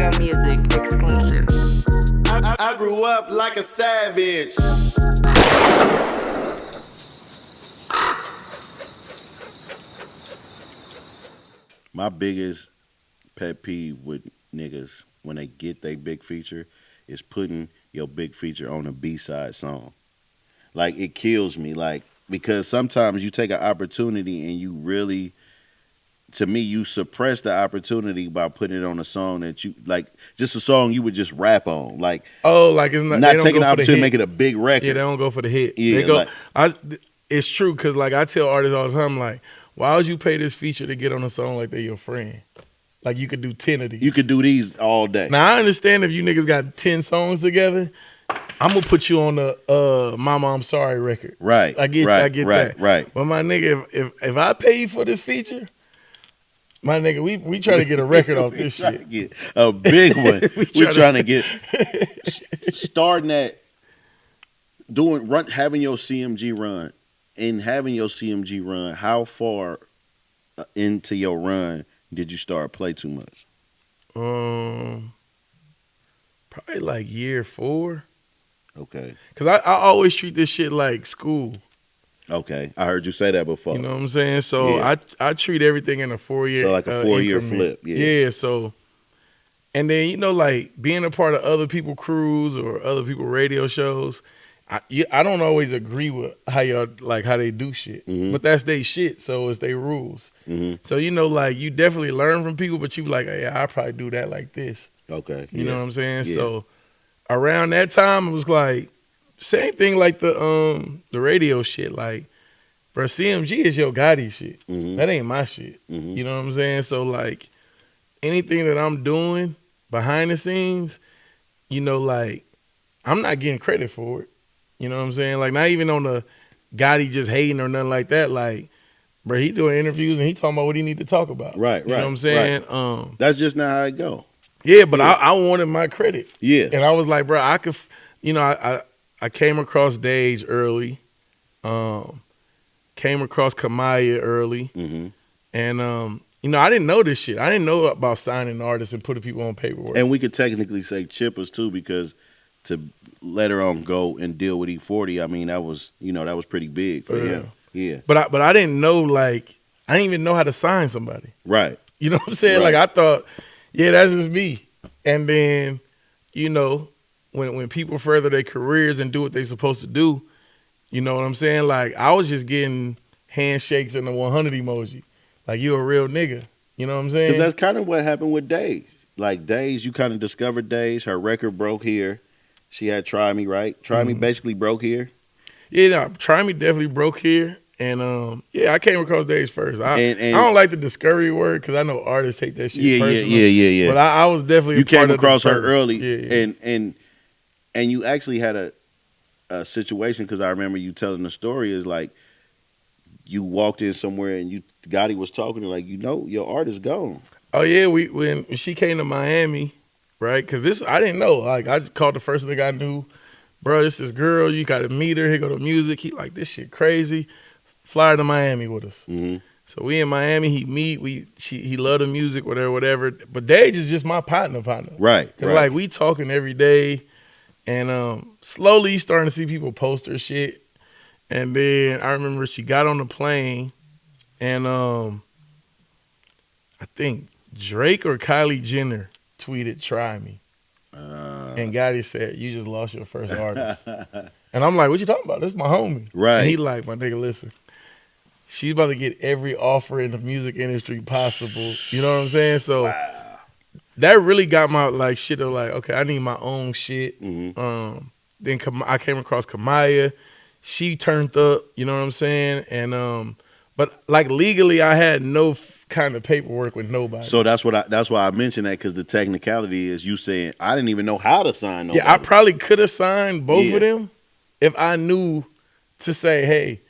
Rare Music exclusive. I grew up like a savage. My biggest pet peeve with niggas when they get their big feature is putting your big feature on a B-side song. Like, it kills me. Like, because sometimes you take an opportunity and you really, to me, you suppress the opportunity by putting it on a song that you like, just a song you would just rap on. Like, like it's not they don't taking go the for the opportunity to hit. make it a big record. Yeah, they don't go for the hit. Yeah, They go. like- It's true because like I tell artists all the time, like, why would you pay this feature to get on a song like they're your friend? Like you could do 10 of these. You could do these all day. Now I understand if you niggas got 10 songs together, I'm gonna put you on the Mama I'm Sorry record. Right. I get that. Right. But my nigga, if I pay you for this feature, my nigga, we try to get a record off this Trying to shit. get a big one. We're trying to get starting at having your CMG run, and having your CMG run. How far into your run did you start Play Too Much? Probably like year 4. Okay. Cause I always treat this shit like school. Okay, I heard you say that before. You know what I'm saying? So Yeah. I treat everything in a 4-year. So like a 4-year increment. flip. Yeah. So, and then you know, like being a part of other people crews or other people radio shows, I don't always agree with how y'all like how they do shit, but that's they shit. So it's their rules. Mm-hmm. So you know, like you definitely learn from people, but you like, hey, I probably do that like this. Okay. You know what I'm saying? Yeah. So around that time, it was like same thing like the radio shit. Like, bro, CMG is your Gotti shit. Mhm. That ain't my shit. Mhm. You know what I'm saying? So like anything that I'm doing behind the scenes, you know, like I'm not getting credit for it. You know what I'm saying? Like not even on the Gotti just hating or nothing like that. Like, bro, he doing interviews and he talking about what he need to talk about. Right. You know what I'm saying? That's just not how it go. Yeah, but I wanted my credit. Yeah. And I was like, bro, I could, you know, I came across Dej early, came across Kamaiyah early, Mm-hmm. and you know, I didn't know this shit. I didn't know about signing artists and putting people on paperwork. And we could technically say chippers too, because to later on go and deal with E40, I mean, that was pretty big for him. Yeah. But I didn't know, like, I didn't even know how to sign somebody. Right. You know what I'm saying? Right. Like I thought, yeah, that's just me. And then, you know, when people further their careers and do what they're supposed to do, you know what I'm saying? Like I was just getting handshakes and the 100 emoji. Like you a real nigga. You know what I'm saying? Because that's kind of what happened with Dej. Like Dej, you kind of discovered Dej. Her record broke here. She had Try Me, right? Try Me basically broke here. Yeah, no, Try Me definitely broke here. And yeah, I came across Dej first. I don't like the discovery word because I know artists take that shit personally. Yeah. But I was definitely You a part came of across them her first. early, Yeah. and you actually had a situation, because I remember you telling the story, is like you walked in somewhere and Gotti was talking to, like, you know, your artist gone. Oh yeah, when she came to Miami, right? Because I didn't know. Like I just called the first thing I knew, bro. This is girl. You got to meet her. Here go the music. He like this shit crazy. Fly her to Miami with us. Mm-hmm. So we in Miami. He meet. He love the music, whatever. But Dej is just my partner. Right. Cause like we talking every day, and slowly you starting to see people post her shit. And then I remember she got on the plane, and I think Drake or Kylie Jenner tweeted "Try Me," and Gotti said, "You just lost your first artist." And I'm like, "What you talking about? This is my homie." Right. And he like, "My nigga, listen. She's about to get every offer in the music industry possible." You know what I'm saying? So that really got my like shit of like, okay, I need my own shit. Mm-hmm. Then I came across Kamaiyah. She turned up, you know what I'm saying? And but like legally I had no kind of paperwork with nobody. So that's why I mentioned that, because the technicality is you saying I didn't even know how to sign nobody. Yeah, I probably could have signed both Yeah. of them if I knew to say, hey,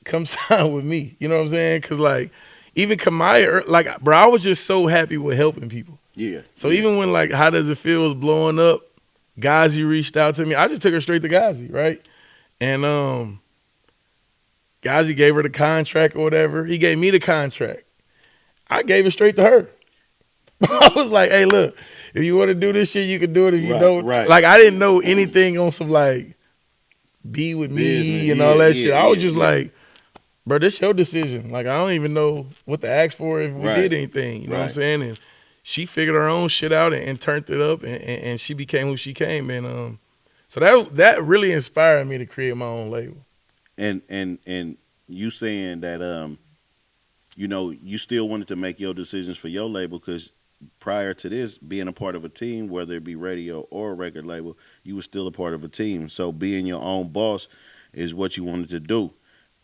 come sign with me. You know what I'm saying? Because, like, even Kamaiyah, like, bro, I was just so happy with helping people. Yeah. So even when, like, How Does It Feel was blowing up, Ghazi reached out to me. I just took her straight to Ghazi, right? And Ghazi gave her the contract or whatever. He gave me the contract. I gave it straight to her. I was like, hey, look, if you want to do this shit, you can do it. If you Right, don't, right. like, I didn't know anything on some like be with Business, me and all that shit. I was just yeah. like, bro, this your decision. Like, I don't even know what to ask for if we Right. did anything. You know what I'm Right. saying? And she figured her own shit out and turned it up, and she became who she came. And so that really inspired me to create my own label. And you saying that you know, you still wanted to make your decisions for your label because prior to this, being a part of a team, whether it be radio or a record label, you were still a part of a team. So being your own boss is what you wanted to do.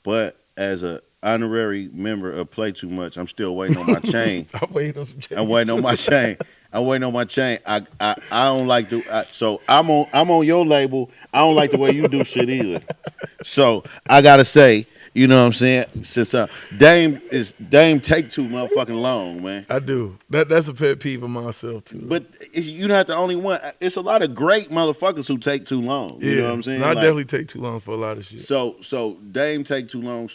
But as a honorary member of Play Too Much, I'm still waiting on my chain. I'm waiting on some change. I'm waiting on my chain. I'm waiting on my chain. I don't like to. So I'm on your label. I don't like the way you do shit either. So I gotta say, you know what I'm saying? Since Dame take too motherfucking long, man. I do. That's a pet peeve of myself too. But you're not the only one. It's a lot of great motherfuckers who take too long. You know what I'm saying? I Like, definitely take too long for a lot of shit. So Dame take too long.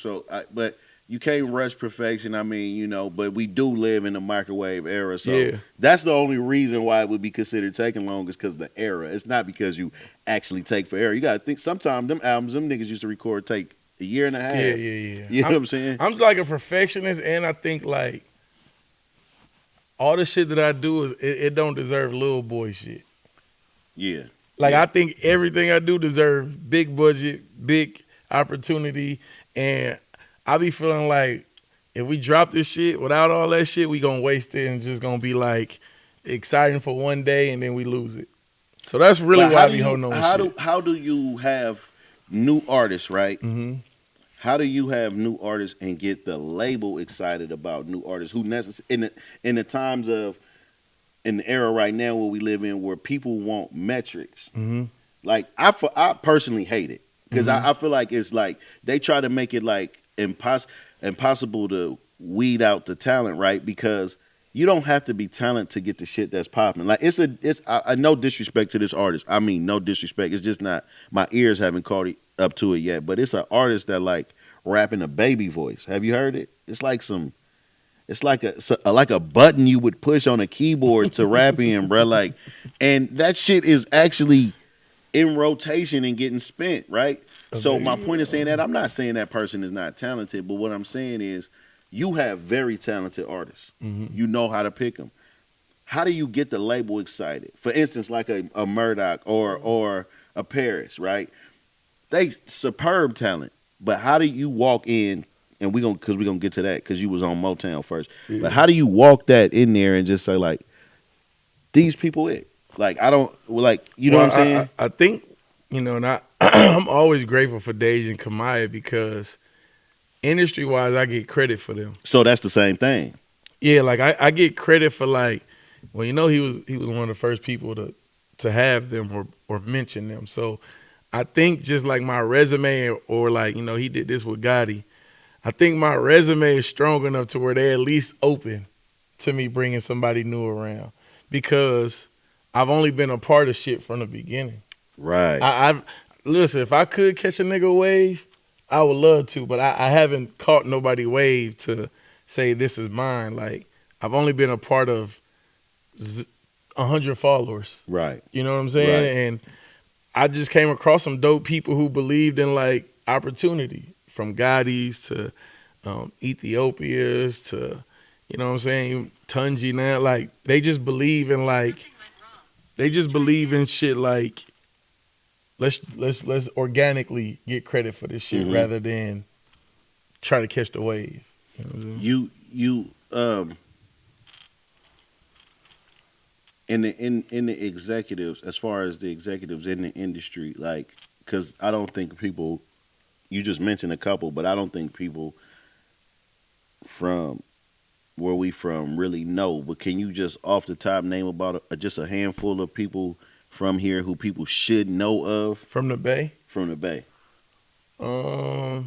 But you can't rush perfection. I mean, you know, but we do live in the microwave era. So Yeah. that's the only reason why it would be considered taking long is because of the era. It's not because you actually take for error. You gotta think sometimes them albums, them niggas used to record take a year and a half. Yeah. You know what I'm saying? I'm like a perfectionist, and I think like all the shit that I do is it don't deserve little boy shit. Yeah. Like Yeah. I think everything I do deserves big budget, big opportunity, and I be feeling like if we drop this shit without all that shit, we gonna waste it and it's just gonna be like exciting for one day and then we lose it. So that's really But why how I do be you holding on to how shit. do how do you have new artists, right? Mm-hmm. How do you have new artists and get the label excited about new artists who in the times of in the era right now where we live in where people want metrics? Mm-hmm. Like I personally hate it because Mhm. I feel like it's like they try to make it like impossible to weed out the talent, right? Because you don't have to be talented to get the shit that's popping. Like I no disrespect to this artist. I mean no disrespect. It's just not my ears haven't caught it up to it yet. But it's an artist that like rapping a baby voice. Have you heard it? It's like like a button you would push on a keyboard to rap in, bro. Like, and that shit is actually in rotation and getting spent, right? So my point is saying that I'm not saying that person is not talented, but what I'm saying is you have very talented artists. Mhm. You know how to pick them. How do you get the label excited? For instance, like a Murdock or a Paris, right? They superb talent, but how do you walk in? And we're gonna get to that because you was on Motown first. Yeah. But how do you walk that in there and just say like, these people it? Like I don't like you know Well, what I'm saying? I think, and I'm always grateful for Dej and Kamaiyah because industry wise, I get credit for them. So that's the same thing. Yeah, like I get credit for like, well, he was one of the first people to have them or mention them. So I think just like my resume or like, he did this with Gotti. I think my resume is strong enough to where they at least open to me bringing somebody new around because I've only been a part of shit from the beginning. Right. I've listen, if I could catch a nigga wave, I would love to, but I haven't caught nobody wave to say this is mine. Like I've only been a part of 100 followers. Right. You know what I'm saying? Right. And I just came across some dope people who believed in like opportunity, from Gotti's to Ethiopia's to, you know what I'm saying, Tunji now. Like they just believe in shit like let's organically get credit for this shit rather than try to catch the wave. You know what I'm saying? You in the executives, as far as the executives in the industry, like, because I don't think people, you just mentioned a couple, but I don't think people from where we from really know. But can you just off the top name about just a handful of people from here who people should know of From the Bay? from the Bay? Well,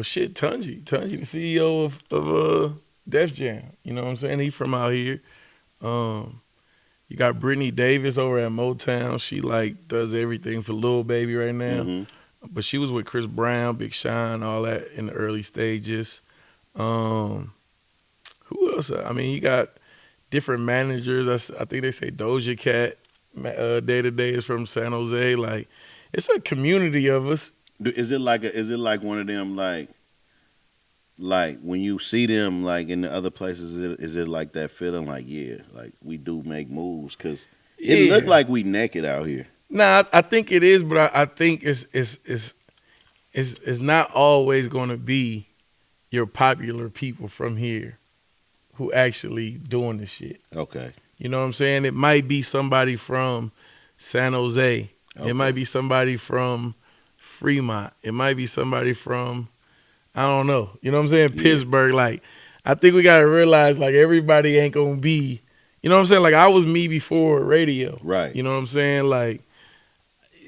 shit, Tunji, the CEO of Def Jam. You know what I'm saying? He from out here. You got Brittany Davis over at Motown. She like does everything for Lil Baby right now. Mm-hmm. But she was with Chris Brown, Big Sean, all that in the early stages. Who else? I mean, you got different managers. I think they say Doja Cat day to day is from San Jose. Like, it's a community of us. Is it like one of them like when you see them like in the other places? Is it like that feeling like yeah, like we do make moves because it look like we naked out here. Nah, I think it is, but I think it's not always going to be your popular people from here who actually doing this shit. Okay. You know what I'm saying? It might be somebody from San Jose. Okay. It might be somebody from Fremont. It might be somebody from, I don't know. You know what I'm saying? Yeah. Pittsburgh. Like, I think we got to realize, like, everybody ain't going to be, you know what I'm saying? Like, I was me before radio. Right. You know what I'm saying? Like,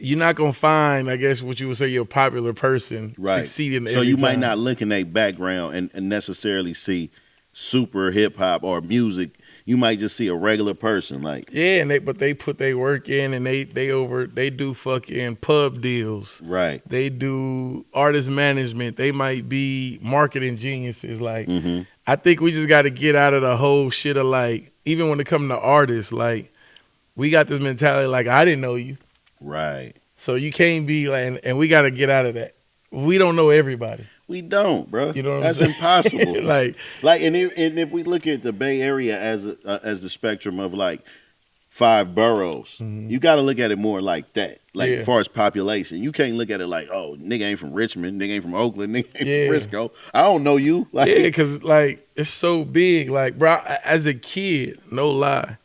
you're not going to find, I guess, what you would say, your popular person succeeding. So you might not look in their background and necessarily see super hip hop or music. You might just see a regular person, like but they put their work in and they do fucking pub deals. Right. They do artist management. They might be marketing geniuses. Like I think we just got to get out of the whole shit of like even when it comes to artists, like we got this mentality like I didn't know you. Right. So you can't be like, and we got to get out of that. We don't know everybody. We don't, bro. You know what That's I'm saying? impossible. like, and if we look at the Bay Area as the spectrum of like 5 boroughs, you got to look at it more like that. Like as far as population, you can't look at it like, oh, nigga ain't from Richmond, nigga ain't from Oakland, nigga ain't from Frisco. I don't know you. Like, because like it's so big. Like, bro, as a kid, no lie,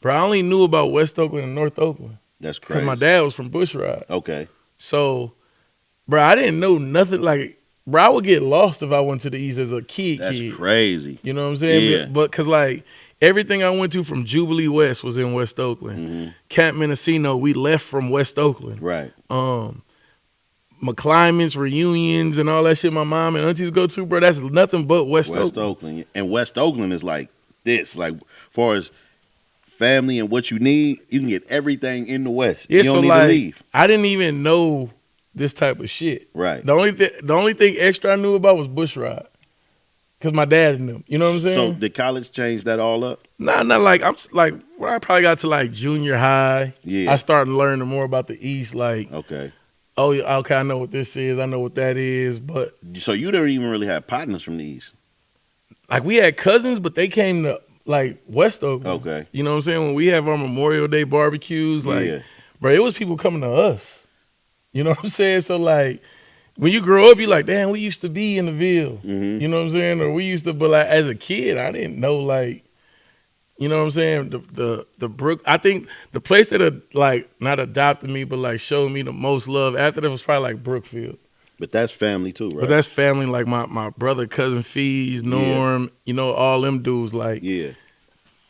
bro, I only knew about West Oakland and North Oakland. That's crazy. Because my dad was from Bushrod. Okay. So, bro, I didn't know nothing. Like, bro, I would get lost if I went to the East as a kid. That's crazy. You know what I'm saying? Yeah. But because, like, everything I went to from Jubilee West was in West Oakland. Camp Mendocino, we left from West Oakland. Right. McClymonds, reunions, and all that shit my mom and aunties go to, bro, that's nothing but West Oakland. And West Oakland is like this. Like, far as family and what you need, you can get everything in the West. Yeah, you don't so need like, to leave. I didn't even know this type of shit. Right. The only thing extra I knew about was Bushrod. Because my dad knew. You know what I'm saying? So did college change that all up? Nah, not like, I'm like, when I probably got to like junior high, Yeah. I started learning more about the East. Like, Okay. oh, okay, I know what this is. I know what that is. But So you didn't even really have partners from the East? like, we had cousins, but they came to like West Oakland. Okay. You know what I'm saying? When we have our Memorial Day barbecues, like, bro, it was people coming to us. You know what I'm saying? So like, when you grow up, you're like, damn, we used to be in the Ville. You know what I'm saying? Or we used to, but like as a kid, I didn't know like, you know what I'm saying? The Brook, I think the place that like not adopted me, but like showed me the most love after that was probably like Brookfield. But that's family too, right? But that's family, like my brother, cousin Fees, Norm, you know, all them dudes. Like,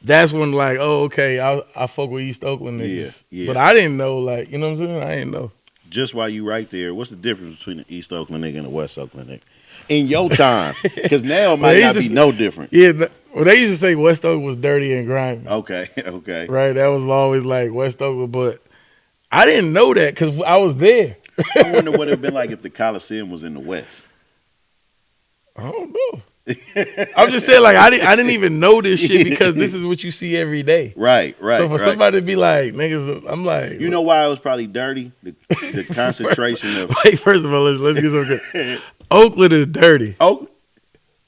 that's when like, oh, okay, I fuck with East Oakland niggas. Yeah. But I didn't know, like, you know what I'm saying? I didn't know. Just while you right there, what's the difference between the East Oakland nigga and the West Oakland nigga? In your time, because now it might not be no difference. Yeah, well, they used to say West Oakland was dirty and grimy. Okay. Right, that was always like West Oakland, but I didn't know that because I was there. I wonder what it'd been like if the Coliseum was in the West. I don't know. I'm just saying, like, I didn't even know this shit because this is what you see every day. Right. So for somebody to be like, niggas, I'm like, you know why it was probably dirty? The concentration of. Wait, first of all, let's get some good. Oakland is dirty. Oakland.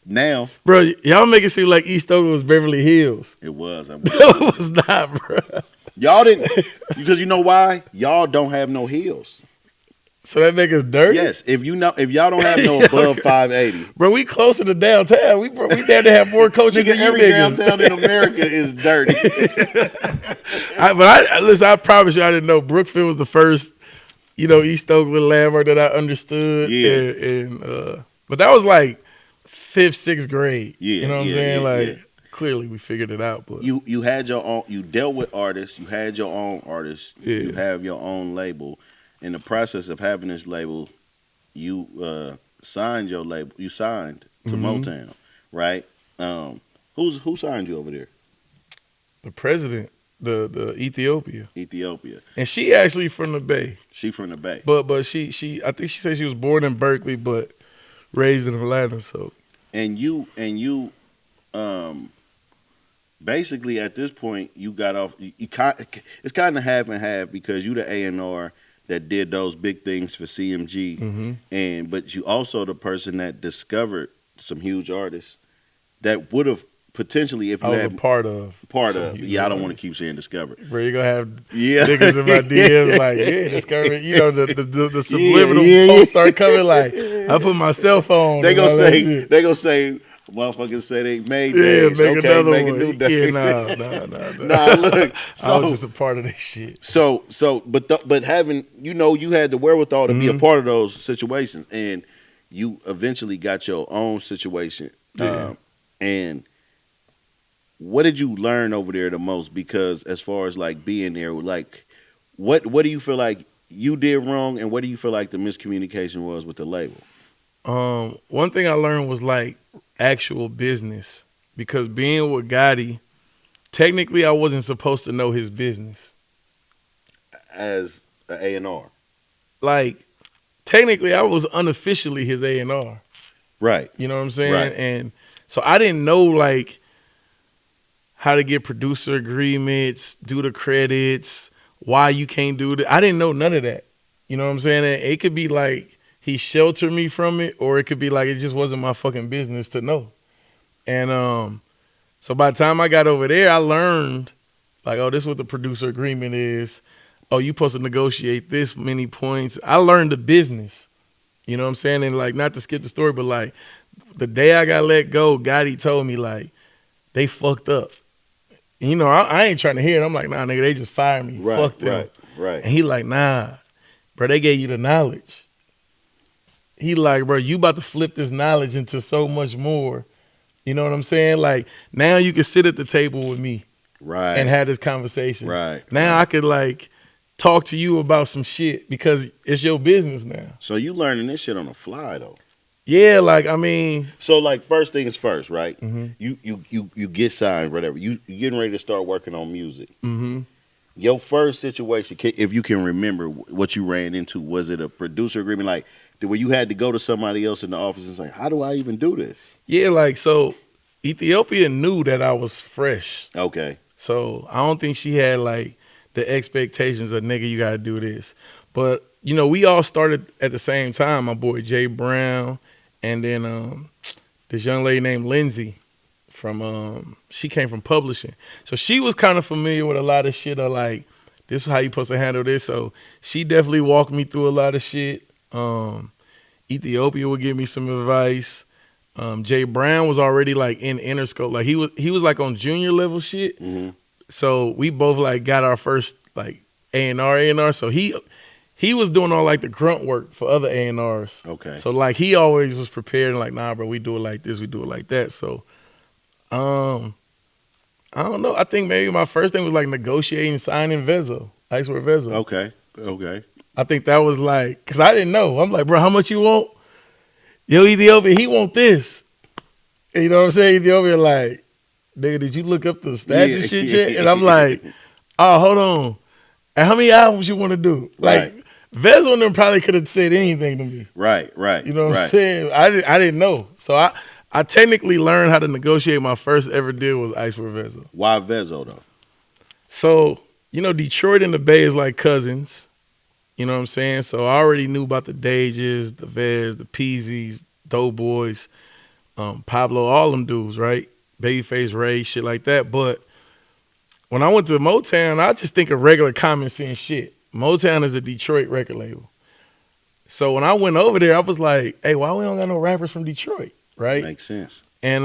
Now, bro, y'all make it seem like East Oakland was Beverly Hills. It was. No, it was not, bro. Y'all didn't, because you know why? Y'all don't have no hills. So that make us dirty? Yes. If y'all don't have no above 580. Bro, we closer to downtown. We damn to have more coaches than you every niggas. Downtown in America is dirty. Listen, I promise you I didn't know Brookfield was the first, you know, East Oakland landmark that I understood. Yeah. But that was like 5th, 6th grade. Yeah. You know what I'm saying? Clearly we figured it out. But you had your own, you dealt with artists, you had your own artists, you have your own label. In the process of having this label, you signed your label. You signed to Motown, right? Who signed you over there? The president, the Ethiopia. And she actually from the Bay. She from the Bay. But she I think she said she was born in Berkeley but raised in Atlanta. So and you basically at this point you got off. It's kind of half and half because you the A&R that did those big things for CMG, but you also the person that discovered some huge artists that would have potentially if I you was had a part of. yeah, I don't want to keep saying discovered. Bro, you're gonna have Yeah. niggas in my DMs like, yeah, discover. You know, the subliminal yeah. posts start coming like, I put my cell phone. They and gonna all that say shit. motherfuckers say they made Yeah, days. make Okay, another make one. a new day. Yeah, Nah, look. I was just a part of this shit. But having you had the wherewithal to be a part of those situations, and you eventually got your own situation. Yeah. And what did you learn over there the most? Because as far as like being there, like what do you feel like you did wrong, and what do you feel like the miscommunication was with the label? One thing I learned was like actual business because being with Gotti, technically I wasn't supposed to know his business. As an A&R. Like technically I was unofficially his A&R. Right. You know what I'm saying? Right. And so I didn't know like how to get producer agreements, do the credits, why you can't do that. I didn't know none of that. You know what I'm saying? And it could be like he sheltered me from it, or it could be like it just wasn't my fucking business to know. And so by the time I got over there, I learned like, oh, this is what the producer agreement is. Oh, you supposed to negotiate this many points. I learned the business. You know what I'm saying? And like, not to skip the story, but like the day I got let go, Gotti told me like they fucked up. And, you know, I ain't trying to hear it. I'm like, nah, nigga, they just fired me. Right. Fuck them. Right. And he like, nah, bro, they gave you the knowledge. He like, bro, you about to flip this knowledge into so much more. You know what I'm saying? Like, now you can sit at the table with me Right. and have this conversation. Right. Now I could like talk to you about some shit because it's your business now. So you learning this shit on the fly though. Yeah, like I mean, So like first things first, right? Mhm. You get signed, whatever. You getting ready to start working on music. mm-hmm. Your first situation, if you can remember what you ran into, was it a producer agreement, like where you had to go to somebody else in the office and say, "How do I even do this?" Yeah, like so Ethiopia knew that I was fresh. Okay. So I don't think she had like the expectations of nigga, you gotta do this. But you know, we all started at the same time. My boy Jay Brown, and then this young lady named Lindsay from she came from publishing. So she was kind of familiar with a lot of shit of like, this is how you supposed to handle this. So she definitely walked me through a lot of shit. Ethiopia would give me some advice. Jay Brown was already like in Interscope. Like he was like on junior level shit. Mm-hmm. So we both like got our first like A&R. So he was doing all like the grunt work for other A&Rs. Okay. So like he always was prepared and like, nah, bro, we do it like this, we do it like that. So I don't know. I think maybe my first thing was like negotiating, signing Vezzo, Wear Vezzo. Okay. I think that was like, cause I didn't know. I'm like, bro, how much you want? Yo, Ethiopia, he want this. And you know what I'm saying? Ethiopia like, nigga, did you look up the stats and shit yet? And I'm like, oh, hold on. And how many albums you want to do? Like, Right. Vezzo and them probably could have said anything to me. Right. You know what I'm saying? I didn't know. So I technically learned how to negotiate. My first ever deal was Wear Vezzo. Why Vezzo though? So, you know, Detroit and the Bay is like cousins. You know what I'm saying? So I already knew about the Dejes, the Vez, the Peasies, Doughboys, Pablo, all them dudes, right? Babyface Ray, shit like that. But when I went to Motown, I just think of regular common sense shit. Motown is a Detroit record label. So when I went over there, I was like, hey, why we don't got no rappers from Detroit, right? Makes sense. And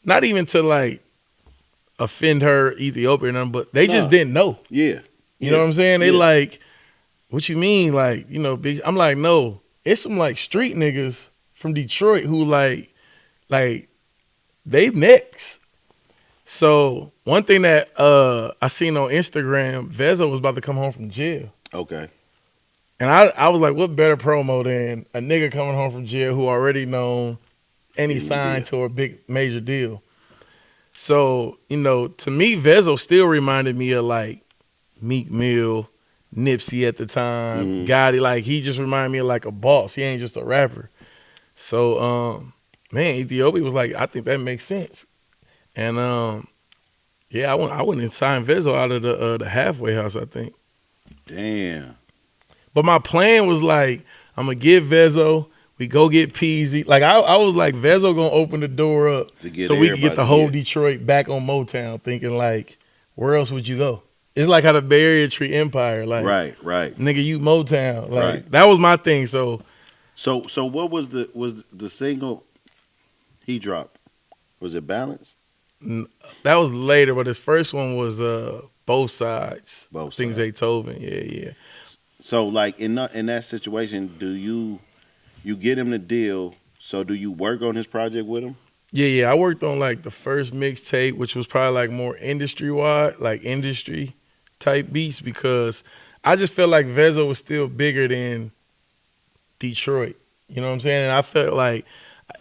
not even to like offend her, Ethiopia or nothing, but they just didn't know. Yeah. You know what I'm saying? They Yeah. like, what you mean? Like, you know, bitch. I'm like, no, it's some like street niggas from Detroit who like they next. So one thing that I seen on Instagram, Vezzo was about to come home from jail. Okay. And I was like, what better promo than a nigga coming home from jail who already known and he signed to a big major deal. So, you know, to me, Vezzo still reminded me of like Meek Mill, Nipsey at the time, Gotti. Like he just reminded me of like a boss. He ain't just a rapper. So, man, Ethiopia was like, I think that makes sense. And Yeah, I went and signed Vezzo out of the halfway house, I think. Damn. But my plan was like, I'm gonna get Vezzo. We go get Peasy. Like I was like, Vezzo gonna open the door up so we could get the whole Detroit back on Motown. Thinking like, where else would you go? It's like how the Bay Area treat Empire. Like, right. nigga, you Motown. Like Right. that was my thing. So what was the single he dropped? Was it Balance? that was later, but his first one was Both Sides. Both Things Sides. They told me. Yeah. So like in that situation, do you get him the deal? So do you work on his project with him? Yeah. I worked on like the first mixtape, which was probably like more industry wide, like industry type beats, because I just felt like Vezzo was still bigger than Detroit. You know what I'm saying? And I felt like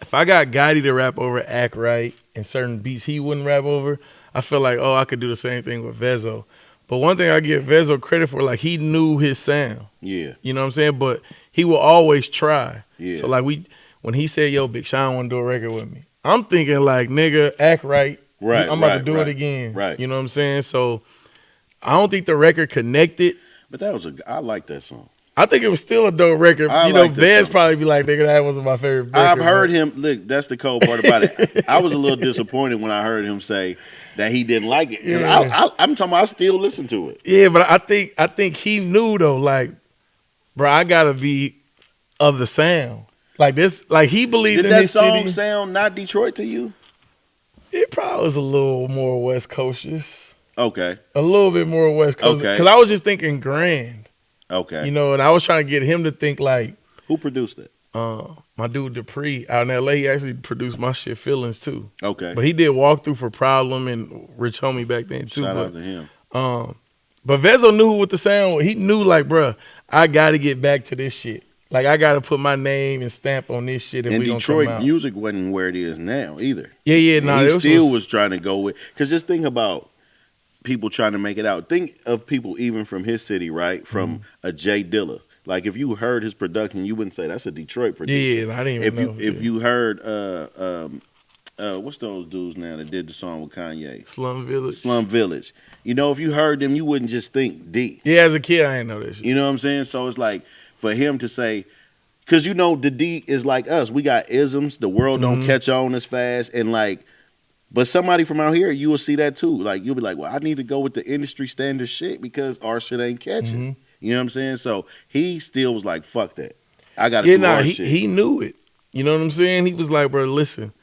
if I got Gotti to rap over Act Right and certain beats he wouldn't rap over, I felt like, oh, I could do the same thing with Vezzo. But one thing I give Vezzo credit for, like, he knew his sound. Yeah. You know what I'm saying? But he will always try. Yeah. So, like, when he said, yo, Big Sean want to do a record with me, I'm thinking, like, nigga, Act Right. Right. I'm about to do it again. Right. You know what I'm saying? So, I don't think the record connected. But I like that song. I think it was still a dope record. I you know, like this Vez song. probably be like, nigga, that wasn't my favorite record. I've heard him. Look, that's the cold part about it. I was a little disappointed when I heard him say that he didn't like it. 'Cause Yeah. I'm talking about I still listen to it. Yeah, but I think he knew though, like, bro, I gotta be of the sound. Like this, like he believed Did in that his song city. sound not Detroit to you? It probably was a little more West Coastish. Okay. A little bit more West Coast. Okay. Because I was just thinking grand. Okay. You know, and I was trying to get him to think like, Who produced it? my dude Dupree out in LA, he actually produced my shit Feelings too. Okay. But he did Walkthrough for Problem and Rich Homie back then too. Shout but, out to him. But Vezzo knew what the sound was. He knew like, bruh, I gotta get back to this shit. Like I gotta put my name and stamp on this shit. And we Detroit gonna come out. music wasn't where it is now either. Yeah, And nah, he it still was trying to go with, because just think about people trying to make it out. Think of people even from his city, right? From a Jay Dilla. Like if you heard his production, you wouldn't say that's a Detroit producer. Yeah, I didn't even know. If you heard what's those dudes now that did the song with Kanye? Slum Village. Slum Village. You know, if you heard them, you wouldn't just think D. Yeah, as a kid, I didn't know this shit. You know what I'm saying? So it's like for him to say, because you know the D is like us. We got isms. The world don't catch on as fast, and like, but somebody from out here, you will see that too. Like you'll be like, well, I need to go with the industry standard shit because our shit ain't catching. You know what I'm saying? So he still was like, fuck that. I got to do our shit. He knew it. You know what I'm saying? He was like, bro, listen,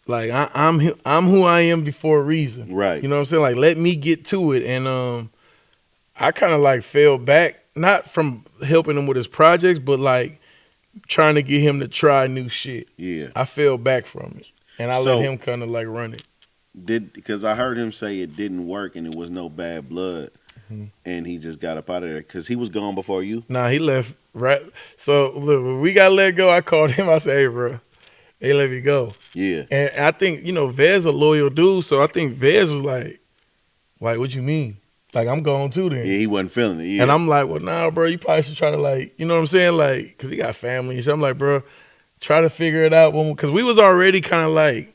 like I'm who I am before a reason. Right. You know what I'm saying? Like let me get to it. And I kind of like fell back, not from helping him with his projects, but like trying to get him to try new shit. Yeah. I fell back from it. And I So- let him kind of like run it. Because I heard him say it didn't work and it was no bad blood, and he just got up out of there because he was gone before you. Nah, he left right. So look, when we got let go, I called him. I said, hey, bro, they let me go. Yeah. And I think, you know, Vez a loyal dude, so I think Vez was like, what you mean? Like, I'm going too then. Yeah, he wasn't feeling it. Yeah. And I'm like, well, nah, bro, you probably should try to like, you know what I'm saying? Like, because he got family. So I'm like, bro, try to figure it out. Because we was already kind of like,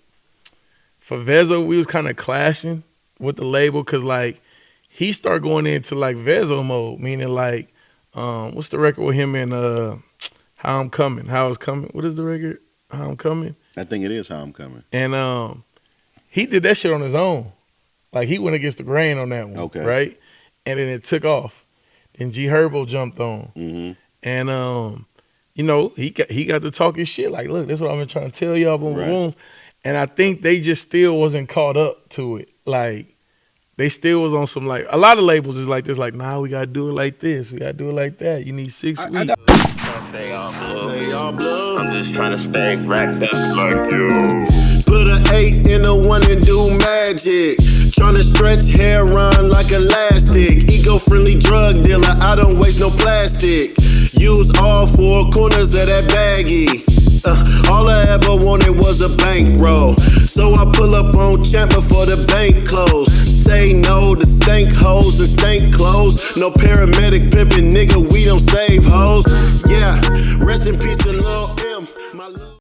for Vezzo, we was kind of clashing with the label because like, he started going into like Vezzo mode, meaning like, what's the record with him and How I'm Coming? How It's Coming? What is the record? How I'm Coming? I think it is How I'm Coming. And he did that shit on his own. Like he went against the grain on that one, Okay. right? And then it took off. Then G Herbo jumped on, and you know he got to talking shit. Like, look, this is what I've been trying to tell y'all, boom, Right. boom. And I think they just still wasn't caught up to it. Like they still was on some like a lot of labels is like this. Like, nah, we gotta do it like this. We gotta do it like that. You need 6 weeks. Stay on blue. I'm just trying to stay racked up like you. Put an 8 in a 1 and do magic. Tryna stretch hair on like elastic. Eco-friendly drug dealer, I don't waste no plastic. Use all 4 corners of that baggie. All I ever wanted was a bankroll. So I pull up on Champ before the bank close. Say no to stank hoes and stank clothes. No paramedic pimpin', nigga, we don't save hoes. Yeah, rest in peace to Lil